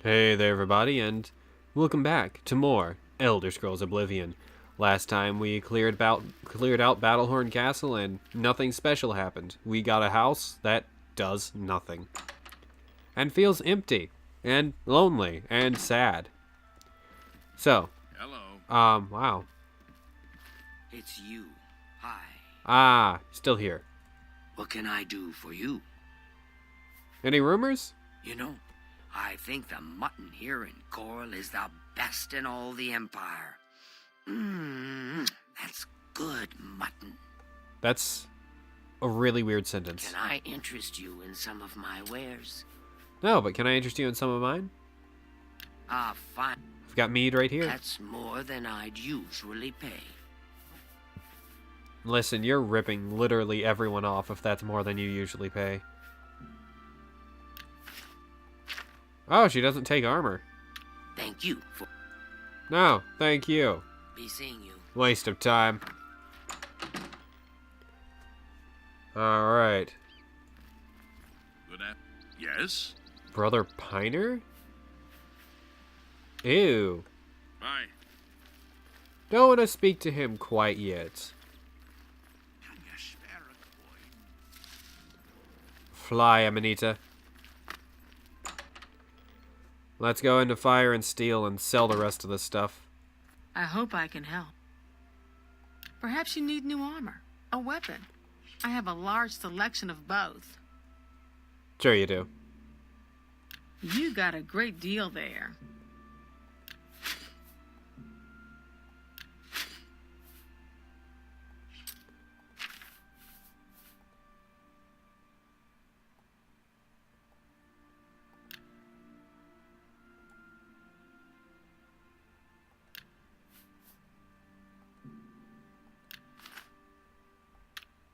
Hey there everybody, and welcome back to more Elder Scrolls Oblivion. Last time we cleared out Battlehorn Castle and nothing special happened. We got a house that does nothing. And feels empty, and lonely, and sad. So, Hello. wow. It's you. Hi. Still here. What can I do for you? Any rumors? You know, I think the mutton here in Chorrol is the best in all the Empire. That's good mutton. That's a really weird sentence. Can I interest you in some of my wares? No, but can I interest you in some of mine? Fine. I've got mead right here. That's more than I'd usually pay. Listen, you're ripping literally everyone off if that's more than you usually pay. Oh, she doesn't take armor. Thank you for... No, thank you. Be seeing you. Waste of time. Alright. Good app. Yes? Brother Piner? Ew. Bye. Don't want to speak to him quite yet. Fly, Amanita. Let's go into Fire and Steel and sell the rest of this stuff. I hope I can help. Perhaps you need new armor, a weapon. I have a large selection of both. Sure you do. You got a great deal there.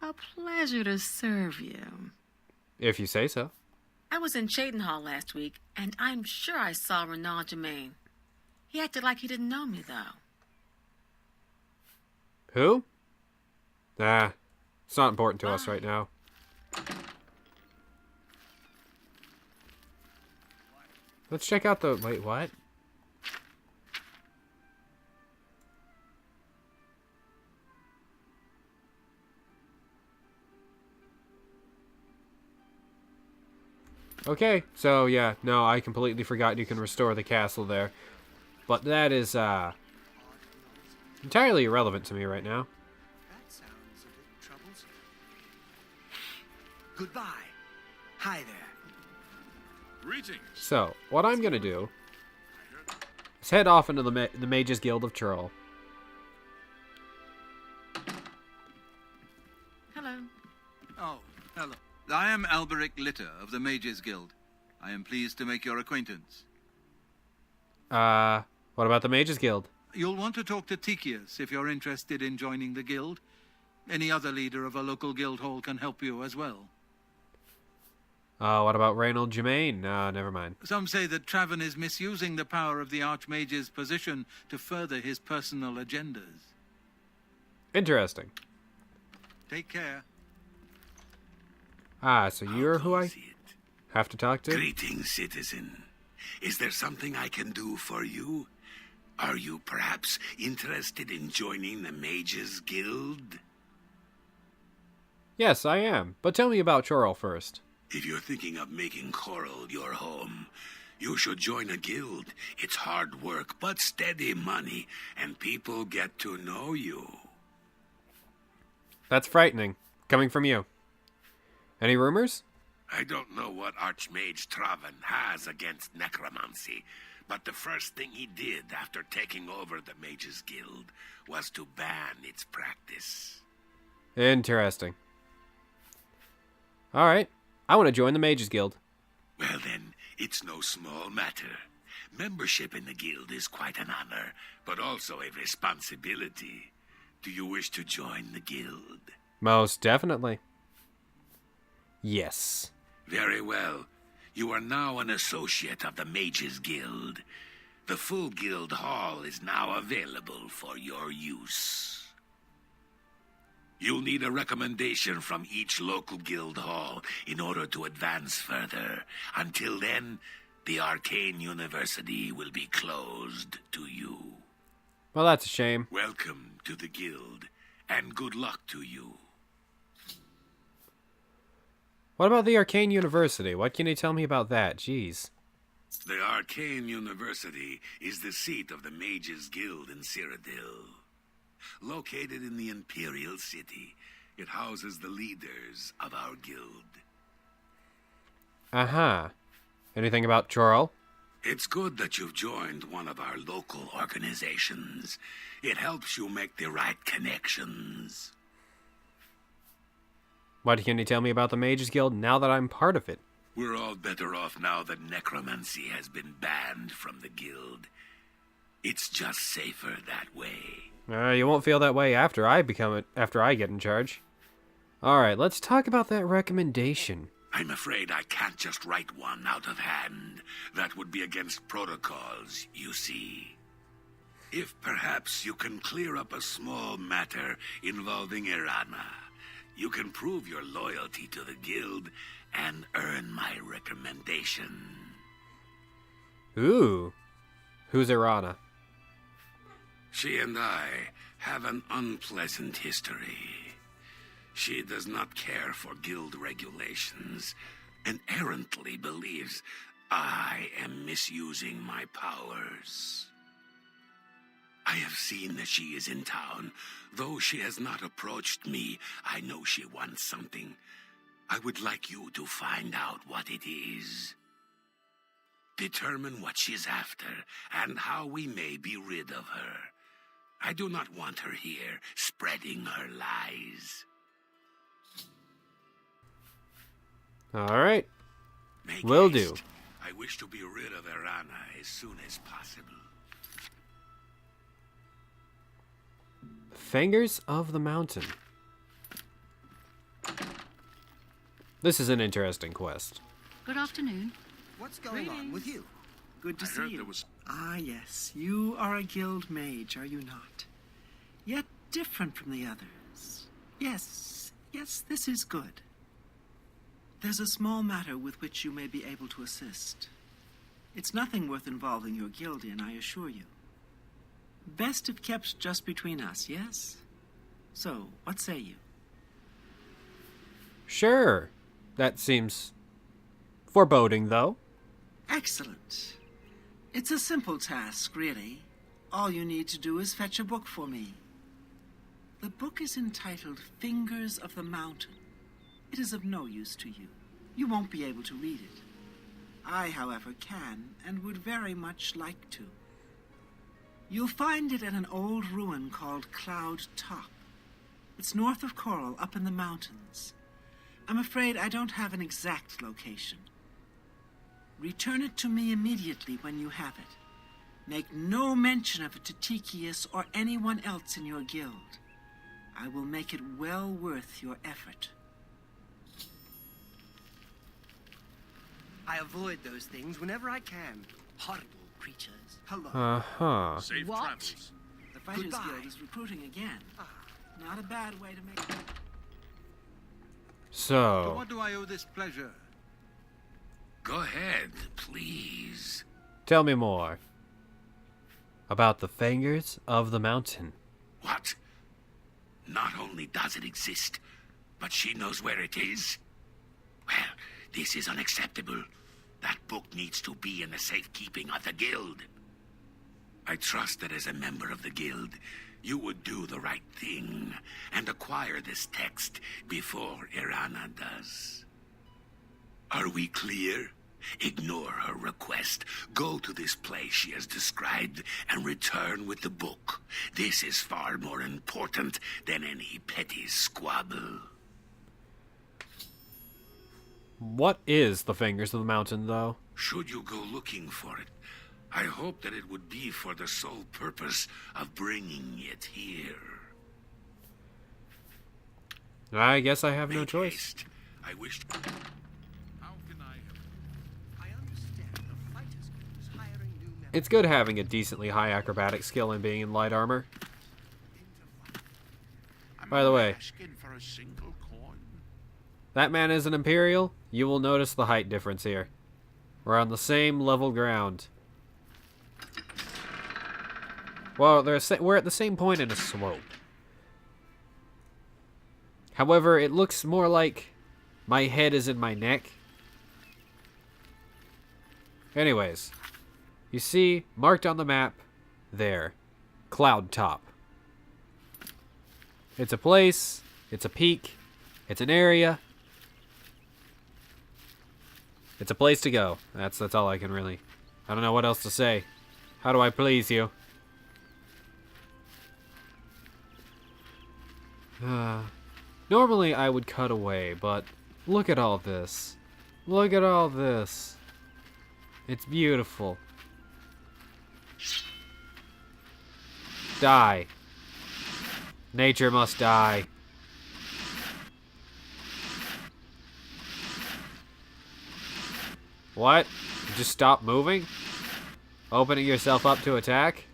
A pleasure to serve you. If you say so. I was in Hall last week, and I'm sure I saw Renaud Germain. He acted like he didn't know me, though. Who? It's not important to us right now. Let's check out the... Wait, what? Okay, so yeah, no, I completely forgot you can restore the castle there. But that is, entirely irrelevant to me right now. That sounds a bit troublesome. Goodbye. Hi there. Greetings. So, what I'm gonna do is head off into the Mages Guild of Chorrol. Hello. Oh, hello. I am Alberic Litter of the Mages Guild. I am pleased to make your acquaintance. What about the Mages Guild? You'll want to talk to Teekeeus if you're interested in joining the guild. Any other leader of a local guild hall can help you as well. What about Renaud Germain? Never mind. Some say that Traven is misusing the power of the Archmage's position to further his personal agendas. Interesting. Take care. So you're who I have to talk to? Greetings, citizen. Is there something I can do for you? Are you perhaps interested in joining the Mages Guild? Yes, I am. But tell me about Chorrol first. If you're thinking of making Chorrol your home, you should join a guild. It's hard work, but steady money, and people get to know you. That's frightening, coming from you. Any rumors? I don't know what Archmage Traven has against necromancy, but the first thing he did after taking over the Mages Guild was to ban its practice. Interesting. Alright, I want to join the Mages Guild. Well then, it's no small matter. Membership in the guild is quite an honor, but also a responsibility. Do you wish to join the guild? Most definitely. Yes. Very well. You are now an associate of the Mages Guild. The full guild hall is now available for your use. You'll need a recommendation from each local guild hall in order to advance further. Until then, the Arcane University will be closed to you. Well, that's a shame. Welcome to the guild, and good luck to you. What about the Arcane University? What can you tell me about that? Jeez. The Arcane University is the seat of the Mages Guild in Cyrodiil. Located in the Imperial City, it houses the leaders of our guild. Uh-huh. Anything about Chorrol? It's good that you've joined one of our local organizations. It helps you make the right connections. What can you tell me about the Mages Guild now that I'm part of it? We're all better off now that necromancy has been banned from the guild. It's just safer that way. You won't feel that way after I get in charge. Alright, let's talk about that recommendation. I'm afraid I can't just write one out of hand. That would be against protocols, you see. If perhaps you can clear up a small matter involving Earana, you can prove your loyalty to the guild and earn my recommendation. Ooh. Who's Earana? She and I have an unpleasant history. She does not care for guild regulations and errantly believes I am misusing my powers. I have seen that she is in town. Though she has not approached me, I know she wants something. I would like you to find out what it is. Determine what she's after and how we may be rid of her. I do not want her here, spreading her lies. Alright. Make Will haste. do. I wish to be rid of Earana as soon as possible. Fingers of the Mountain. This is an interesting quest. Good afternoon. What's going on with you? Good to see you. Ah, yes. You are a guild mage, are you not? Yet different from the others. Yes, this is good. There's a small matter with which you may be able to assist. It's nothing worth involving your guild in, I assure you. Best if kept just between us, yes? So, what say you? Sure. That seems foreboding, though. Excellent. It's a simple task, really. All you need to do is fetch a book for me. The book is entitled Fingers of the Mountain. It is of no use to you. You won't be able to read it. I, however, can and would very much like to. You'll find it at an old ruin called Cloud Top. It's north of Chorrol, up in the mountains. I'm afraid I don't have an exact location. Return it to me immediately when you have it. Make no mention of it to Teekeeus or anyone else in your guild. I will make it well worth your effort. I avoid those things whenever I can. Horrible creatures. Hello. Uh-huh. Safe What? travels. The Fighters Goodbye. Guild is recruiting again. Not a bad way to make it. To So, what do I owe this pleasure? Go ahead, please. tell me more about the Fingers of the Mountain. What? Not only does it exist, but she knows where it is? Well, this is unacceptable. That book needs to be in the safekeeping of the guild. I trust that as a member of the guild, you would do the right thing and acquire this text before Earana does. Are we clear? Ignore her request. Go to this place she has described and return with the book. This is far more important than any petty squabble. What is the Fingers of the Mountain, though? Should you go looking for it, I hope that it would be for the sole purpose of bringing it here. I guess I have no Make choice. haste. I wish. How can I help? I understand the Fighters Guild is hiring new members. It's good having a decently high acrobatic skill and being in light armor. I'm By the way, asking for a single coin. that man is an Imperial. You will notice the height difference here. We're on the same level ground. Well, we're at the same point in a slope. However, it looks more like my head is in my neck. Anyways, you see, marked on the map, there, Cloud Top. It's a place, it's a peak, it's an area. It's a place to go. That's all I can really... I don't know what else to say. How do I please you? Normally I would cut away, but look at all this. Look at all this. It's beautiful. Die. Nature must die. What? You just stop moving? Opening yourself up to attack?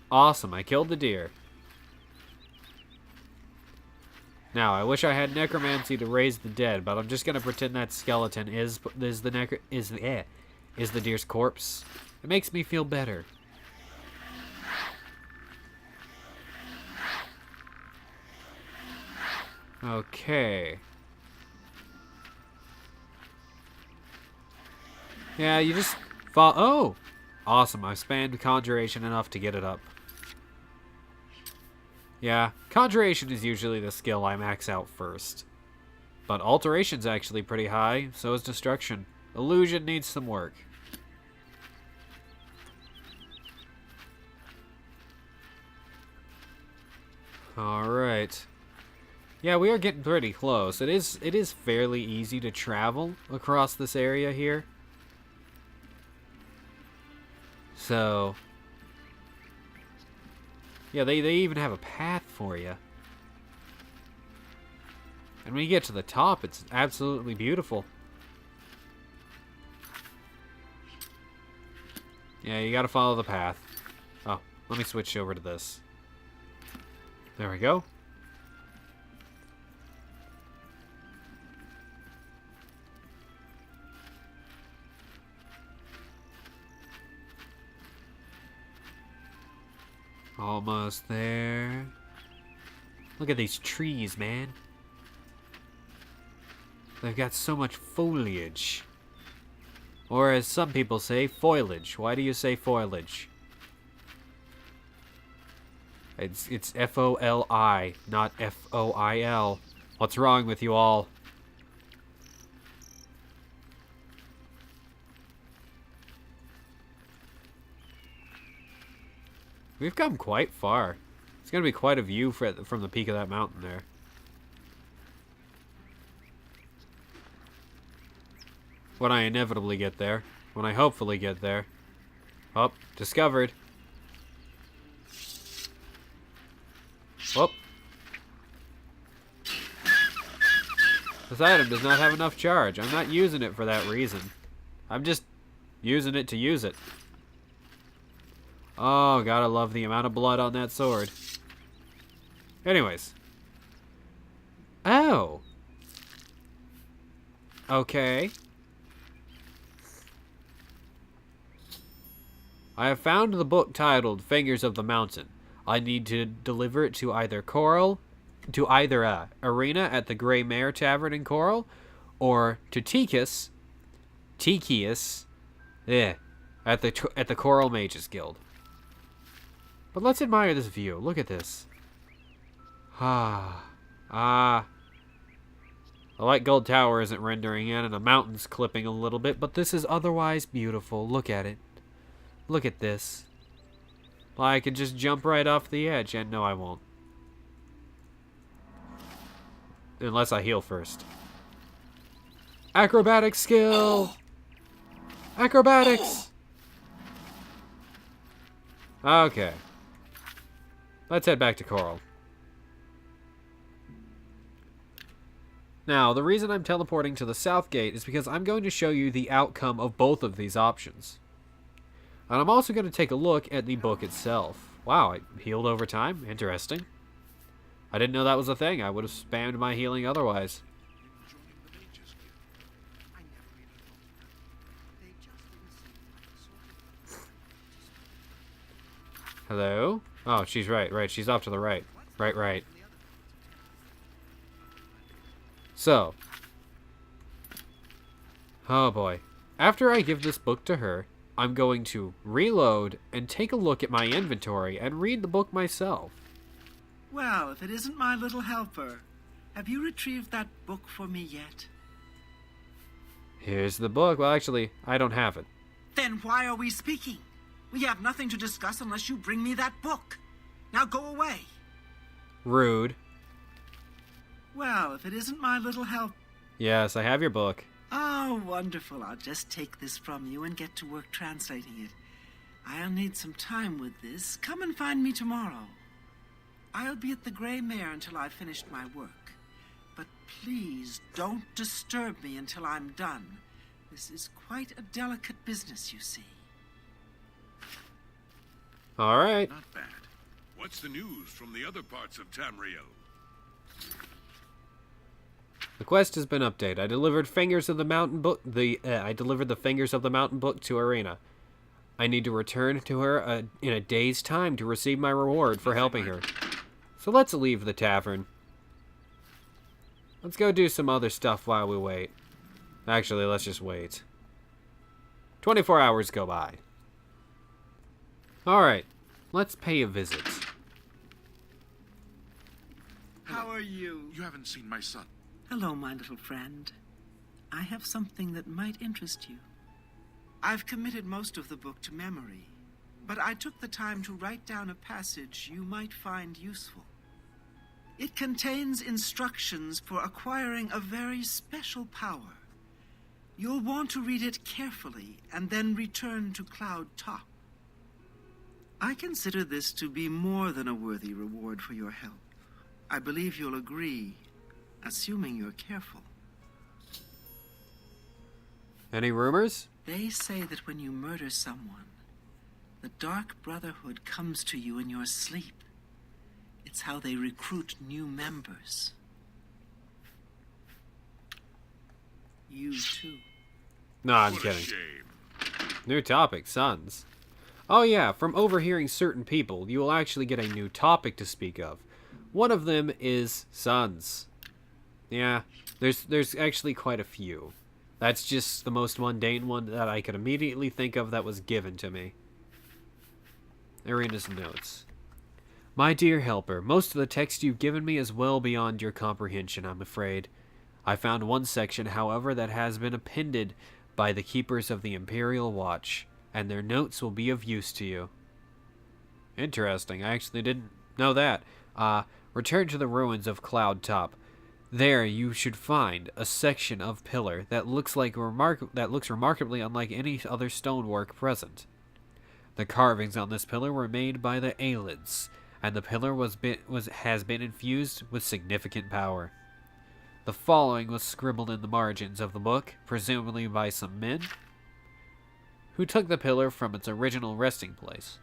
Awesome, I killed the deer. Now, I wish I had necromancy to raise the dead, but I'm just gonna pretend that skeleton is the deer's corpse. It makes me feel better. Okay. Yeah, you just fall. Oh! Awesome, I've spammed Conjuration enough to get it up. Yeah, Conjuration is usually the skill I max out first. But Alteration's actually pretty high, so is Destruction. Illusion needs some work. Alright. Yeah, we are getting pretty close. It is fairly easy to travel across this area here. So, yeah, they even have a path for you. And when you get to the top, it's absolutely beautiful. Yeah, you gotta follow the path. Oh, let me switch over to this. There we go. Almost there. Look at these trees, man. They've got so much foliage. Or as some people say, foliage. Why do you say foliage? It's F-O-L-I, not F-O-I-L. What's wrong with you all? We've come quite far. It's going to be quite a view from the peak of that mountain there. When I inevitably get there. When I hopefully get there. Oh, discovered. Oh. This item does not have enough charge. I'm not using it for that reason. I'm just using it to use it. Oh, gotta love the amount of blood on that sword. Anyways. Oh. Okay. I have found the book titled Fingers of the Mountain. I need to deliver it to either Chorrol, Earana at the Grey Mare Tavern in Chorrol, or to Teekeeus, at the Chorrol Mages Guild. But let's admire this view. Look at this. The Light Gold Tower isn't rendering in, and the mountain's clipping a little bit, but this is otherwise beautiful. Look at it. Look at this. I could just jump right off the edge, and no, I won't. Unless I heal first. Acrobatic skill! Acrobatics! Okay. Let's head back to Chorrol. Now, the reason I'm teleporting to the south gate is because I'm going to show you the outcome of both of these options. And I'm also going to take a look at the book itself. Wow, it healed over time? Interesting. I didn't know that was a thing. I would have spammed my healing otherwise. I never even thought of that. They Hello? Oh, she's right. She's off to the right. Right. So. Oh boy. After I give this book to her, I'm going to reload and take a look at my inventory and read the book myself. Well, if it isn't my little helper, have you retrieved that book for me yet? Here's the book. Well, actually, I don't have it. Then why are we speaking? We have nothing to discuss unless you bring me that book. Now go away. Rude. Well, if it isn't my little help... Yes, I have your book. Oh, wonderful. I'll just take this from you and get to work translating it. I'll need some time with this. Come and find me tomorrow. I'll be at the Grey Mare until I've finished my work. But please don't disturb me until I'm done. This is quite a delicate business, you see. All right. Not bad. What's the news from the other parts of Tamriel? The quest has been updated. I delivered Fingers of the Mountain Book. I delivered the Fingers of the Mountain Book to Earana. I need to return to her in a day's time to receive my reward for helping her. So let's leave the tavern. Let's go do some other stuff while we wait. Actually, let's just wait. 24 hours go by. Alright, let's pay a visit. How are you? You haven't seen my son. Hello, my little friend. I have something that might interest you. I've committed most of the book to memory, but I took the time to write down a passage you might find useful. It contains instructions for acquiring a very special power. You'll want to read it carefully and then return to Cloud Top. I consider this to be more than a worthy reward for your help. I believe you'll agree, assuming you're careful. Any rumors? They say that when you murder someone, the Dark Brotherhood comes to you in your sleep. It's how they recruit new members. You too. No, I'm What a kidding. shame. New topic, sons. Oh yeah, from overhearing certain people, you will actually get a new topic to speak of. One of them is sons. Yeah, there's actually quite a few. That's just the most mundane one that I could immediately think of that was given to me. Irina's notes. My dear helper, most of the text you've given me is well beyond your comprehension, I'm afraid. I found one section, however, that has been appended by the keepers of the Imperial Watch, and their notes will be of use to you. Interesting, I actually didn't know that. Return to the ruins of Cloud Top. There you should find a section of pillar that looks remarkably unlike any other stonework present. The carvings on this pillar were made by the Ayleids, and the pillar has been infused with significant power. The following was scribbled in the margins of the book, presumably by some men who took the pillar from its original resting place.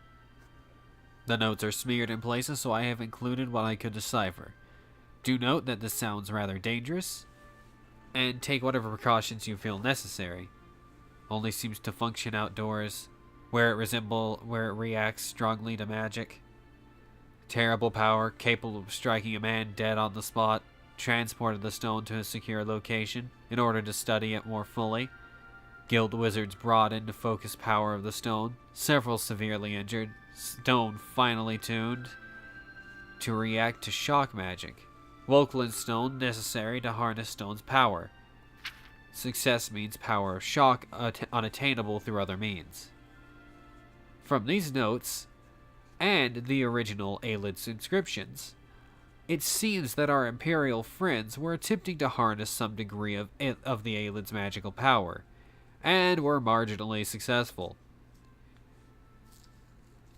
The notes are smeared in places, so I have included what I could decipher. Do note that this sounds rather dangerous, and take whatever precautions you feel necessary. Only seems to function outdoors, where it reacts strongly to magic. Terrible power, capable of striking a man dead on the spot. Transported the stone to a secure location in order to study it more fully. Guild wizards brought in to focus power of the stone. Several severely injured. Stone finally tuned to react to shock magic. Wokeland stone necessary to harness stone's power. Success means power of shock unattainable through other means. From these notes, and the original Ayleid's inscriptions, it seems that our Imperial friends were attempting to harness some degree of the Ayleid's magical power, and were marginally successful.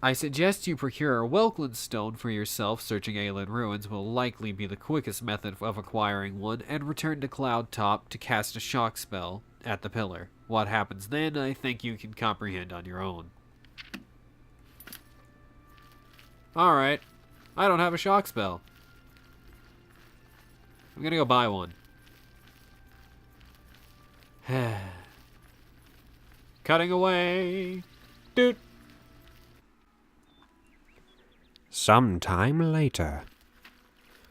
I suggest you procure a Welkland stone for yourself. Searching Ayleid ruins will likely be the quickest method of acquiring one, and return to Cloud Top to cast a shock spell at the pillar. What happens then, I think you can comprehend on your own. Alright, I don't have a shock spell. I'm gonna go buy one. Cutting away. Dude. Sometime later.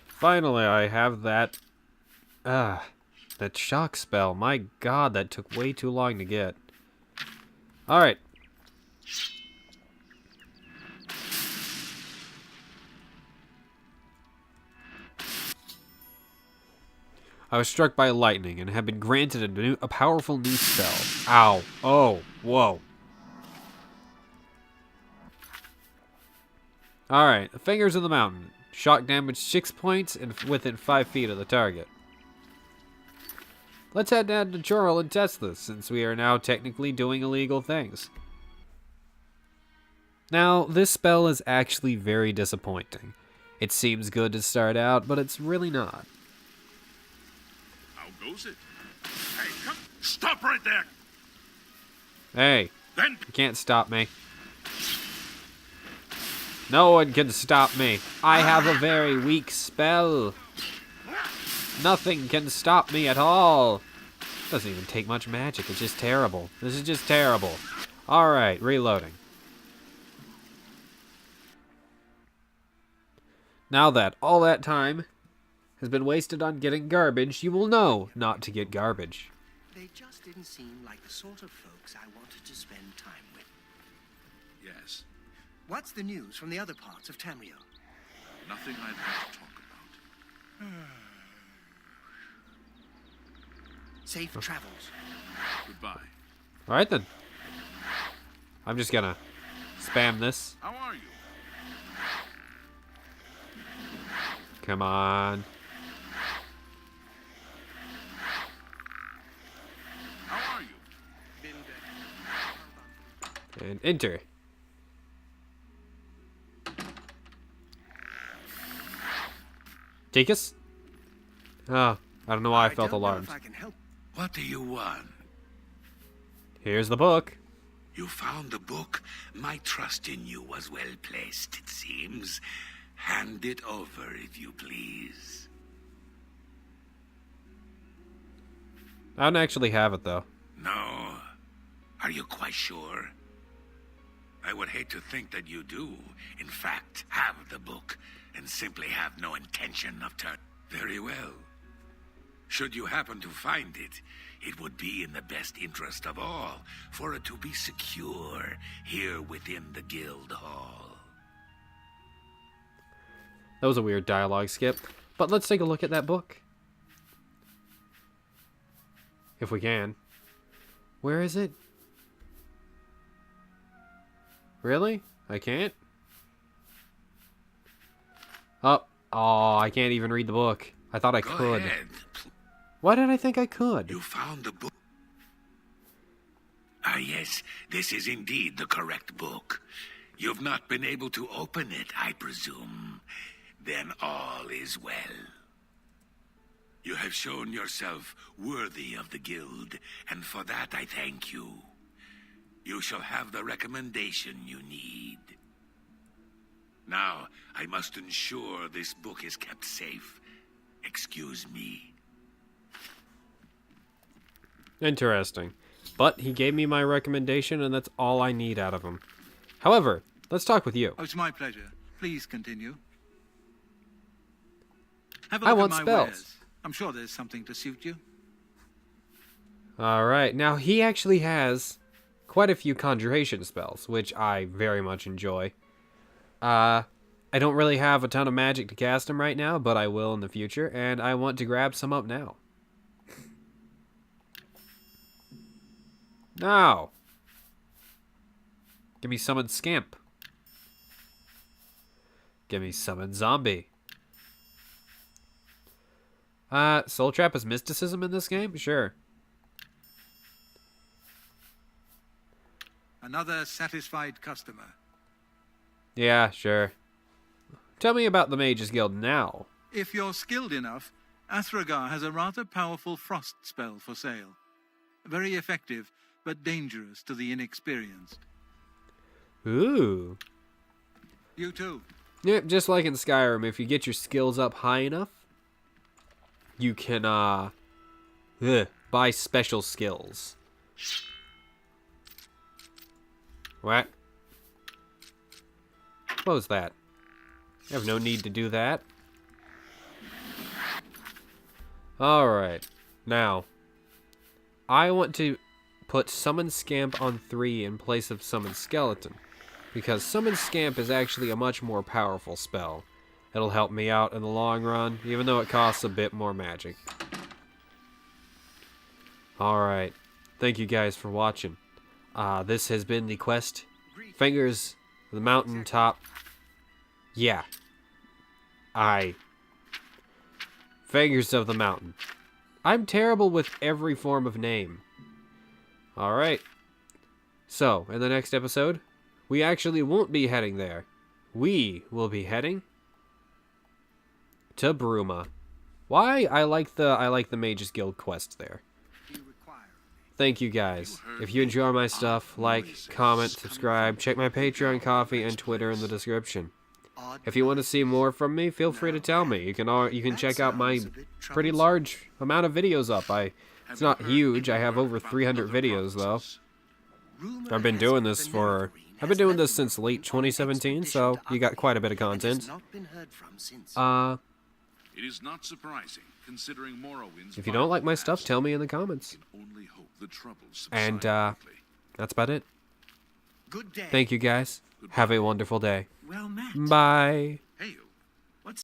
Finally, I have that... that shock spell. My god, that took way too long to get. Alright. I was struck by lightning and have been granted a powerful new spell. Ow. Oh. Whoa. Alright. The Fingers of the Mountain. Shock damage 6 points and within 5 feet of the target. Let's head down to Chorrol and test this, since we are now technically doing illegal things. Now, this spell is actually very disappointing. It seems good to start out, but it's really not. How goes it? Hey, come! Stop right there! Hey, Then you can't stop me. No one can stop me. I have a very weak spell. Nothing can stop me at all. Doesn't even take much magic. It's just terrible. This is just terrible. Alright, reloading. Now that all that time has been wasted on getting garbage, you will know not to get garbage. They just didn't seem like the sort of folks I wanted to spend time with. yes, What's the news from the other parts of Tamriel? nothing I'd like to talk about. Safe travels. Goodbye. Alright then. I'm just gonna spam this. How are you? Come on. How are you? And enter. Teekeeus? Oh, I don't know why I felt don't know alarmed. if I can help. What do you want? Here's the book. You found the book? My trust in you was well placed, it seems. Hand it over, if you please. I don't actually have it, though. No. Are you quite sure? I would hate to think that you do, in fact, have the book, and simply have no intention of Very well. Should you happen to find it, it would be in the best interest of all for it to be secure here within the guild hall. That was a weird dialogue skip. But let's take a look at that book. If we can. Where is it? Really? I can't? Oh, I can't even read the book. I thought I Go could. ahead. Why did I think I could? You found the book? Ah, yes, this is indeed the correct book. You've not been able to open it, I presume. Then all is well. You have shown yourself worthy of the guild, and for that I thank you. You shall have the recommendation you need. Now, I must ensure this book is kept safe. Excuse me. Interesting. But he gave me my recommendation, and that's all I need out of him. However, let's talk with you. Oh, it's my pleasure. Please continue. Have a I look want at my spells. wares. I'm sure there's something to suit you. Alright, now he actually has quite a few conjuration spells, which I very much enjoy. I don't really have a ton of magic to cast them right now, but I will in the future, and I want to grab some up now. Now! Give me Summon Scamp. Give me Summon Zombie. Soul Trap is mysticism in this game? Sure. Another satisfied customer. Yeah, sure. Tell me about the Mages Guild now. If you're skilled enough, Athragar has a rather powerful frost spell for sale. Very effective, but dangerous to the inexperienced. Ooh. You too. Yeah, just like in Skyrim, if you get your skills up high enough, you can, buy special skills. What? What was that? I have no need to do that. Alright. Now, I want to put Summon Scamp on 3 in place of Summon Skeleton, because Summon Scamp is actually a much more powerful spell. It'll help me out in the long run, even though it costs a bit more magic. Alright. Thank you guys for watching. This has been the quest. Fingers of the Mountain Top. Yeah. Fingers of the Mountain. I'm terrible with every form of name. Alright. So, in the next episode, we actually won't be heading there. We will be heading to Bruma. Why? I like the Mages Guild quest there. Thank you guys. If you enjoy my stuff, like, comment, subscribe, check my Patreon, Coffee, and Twitter in the description. If you want to see more from me, feel free to tell me. You can check out my pretty large amount of videos up. It's not huge. I have over 300 videos though. I've been doing this since late 2017, so you got quite a bit of content. It is not surprising, considering Morrowind's If you don't like my stuff, tell me in the comments. only hope the troubles subside And quickly. that's about it. Good day. Thank you guys. Have a wonderful day. Well met. Bye.